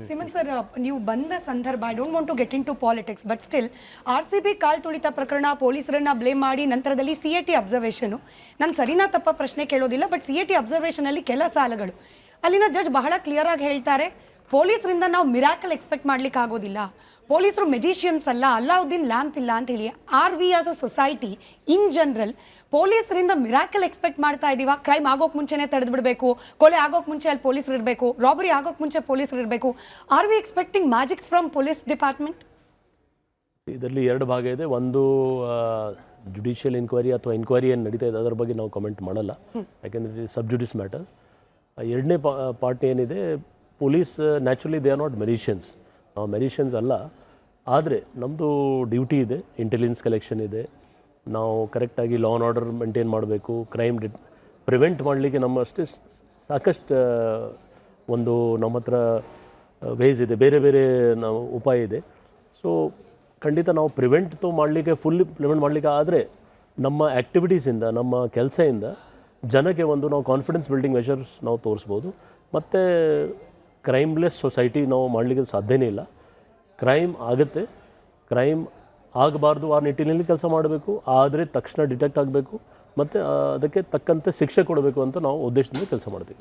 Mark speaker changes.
Speaker 1: Semen sir, ನೀವು ಬಂದ ಸಂದರ್ಭ, I don't want to get into politics, but still RCB ಕಾಲ್ ತುಳಿತ ಪ್ರಕರಣ, ಪೊಲೀಸರನ್ನ ಬ್ಲೇಮ್ ಮಾಡಿ ನಂತರದಲ್ಲಿ CAT ಅಬ್ಸರ್ವೇಷನು, ನಾನು ಸರಿನಾ ತಪ್ಪ ಪ್ರಶ್ನೆ ಕೇಳೋದಿಲ್ಲ, ಬಟ್ CAT ಅಬ್ಸರ್ವೇಷನಲ್ಲಿ ಕೆಲ ಸಾಲಗಳು ಅಲ್ಲಿನ ಜಡ್ಜ್ ಬಹಳ ಕ್ಲಿಯರ್ ಆಗಿ ಹೇಳ್ತಾರೆ, ಪೊಲೀಸರಿಂದ ನಾವು ಮಿರಾಕಲ್ ಎಕ್ಸ್ಪೆಕ್ಟ್ ಮಾಡ್ಲಿಕ್ಕೆ ಆಗೋದಿಲ್ಲ, ಪೊಲೀಸರು ಮೆಜಿಷಿಯನ್ಸ್ ಅಲ್ಲ, ಅಲ್ಲಾವುದ್ದೀನ್ ಲ್ಯಾಂಪ್ ಇಲ್ಲ ಅಂತ ಹೇಳಿ. Are we as a society in general ಪೊಲೀಸರಿಂದ ಮಿರಾಕಲ್ ಎಕ್ಸ್ಪೆಕ್ಟ್ ಮಾಡ್ತಾ ಇದೀವ? ಕ್ರೈಮ್ ಆಗೋಕ್ ಮುಂಚೆನೇ ತಡೆದು ಬಿಡಬೇಕು, ಕೊಲೆ ಆಗೋಕ್ ಮುಂಚೆ ಅಲ್ಲಿ ಪೊಲೀಸರು ಇರಬೇಕು, ರಾಬರಿ ಆಗೋಕ್ ಮುಂಚೆ ಪೊಲೀಸರು ಇರಬೇಕು. Are we expecting magic from police department?
Speaker 2: ಇದರಲ್ಲಿ ಎರಡು ಭಾಗ ಇದೆ. ಒಂದು ಜುಡಿಷಿಯಲ್ ಇನ್ಕ್ವೈರಿ ಅಥವಾ ಇನ್ಕ್ವೈರಿ ಏನು ನಡೀತಾ ಇದೆ ಅದರ ಬಗ್ಗೆ ನಾವು ಕಮೆಂಟ್ ಮಾಡಲ್ಲ, ಯಾಕೆಂದರೆ ಸಬ್ ಜುಡಿಸ್ ಮ್ಯಾಟರ್. ಎರಡನೇ ಪಾರ್ಟ್ ಏನಿದೆ, police naturally they are not ಮೆರಿಷಿಯನ್ಸ್, ನಾವು ಮೆರಿಷಿಯನ್ಸ್ ಅಲ್ಲ. ಆದರೆ ನಮ್ಮದು ಡ್ಯೂಟಿ ಇದೆ, ಇಂಟೆಲಿಜೆನ್ಸ್ ಕಲೆಕ್ಷನ್ ಇದೆ, ನಾವು ಕರೆಕ್ಟಾಗಿ ಲಾ ಆ್ಯಂಡ್ ಆರ್ಡರ್ ಮೇಂಟೈನ್ ಮಾಡಬೇಕು, ಕ್ರೈಮ್ ಪ್ರಿವೆಂಟ್ ಮಾಡಲಿಕ್ಕೆ ನಮ್ಮ ಅಷ್ಟೇ ಸಾಕಷ್ಟು ಒಂದು ನಮ್ಮ ಹತ್ರ ವೇಸ್ ಇದೆ, ಬೇರೆ ಬೇರೆ ನಾವು ಉಪಾಯ ಇದೆ. ಸೊ ಖಂಡಿತ ನಾವು ಪ್ರಿವೆಂಟ್ ಮಾಡಲಿಕ್ಕೆ ಫುಲ್ ಪ್ರಿವೆಂಟ್ ಮಾಡಲಿಕ್ಕೆ ಆದರೆ ನಮ್ಮ ಆ್ಯಕ್ಟಿವಿಟೀಸಿಂದ, ನಮ್ಮ ಕೆಲಸದಿಂದ ಜನಕ್ಕೆ ಒಂದು ನಾವು ಕಾನ್ಫಿಡೆನ್ಸ್ ಬಿಲ್ಡಿಂಗ್ ಮೆಷರ್ಸ್ ನಾವು ತೋರಿಸ್ಬೋದು. ಮತ್ತು ಕ್ರೈಮ್ಲೆಸ್ ಸೊಸೈಟಿ ನಾವು ಮಾಡಲಿಕ್ಕೆ ಸಾಧ್ಯನೇ ಇಲ್ಲ. ಕ್ರೈಮ್ ಆಗುತ್ತೆ, ಕ್ರೈಮ್ ಆಗಬಾರ್ದು ಆ ನಿಟ್ಟಿನಲ್ಲಿ ಕೆಲಸ ಮಾಡಬೇಕು, ಆದರೆ ತಕ್ಷಣ ಡಿಟೆಕ್ಟ್ ಆಗಬೇಕು ಮತ್ತು ಅದಕ್ಕೆ ತಕ್ಕಂತೆ ಶಿಕ್ಷೆ ಕೊಡಬೇಕು ಅಂತ ನಾವು ಉದ್ದೇಶದಿಂದ ಕೆಲಸ ಮಾಡ್ತೀವಿ.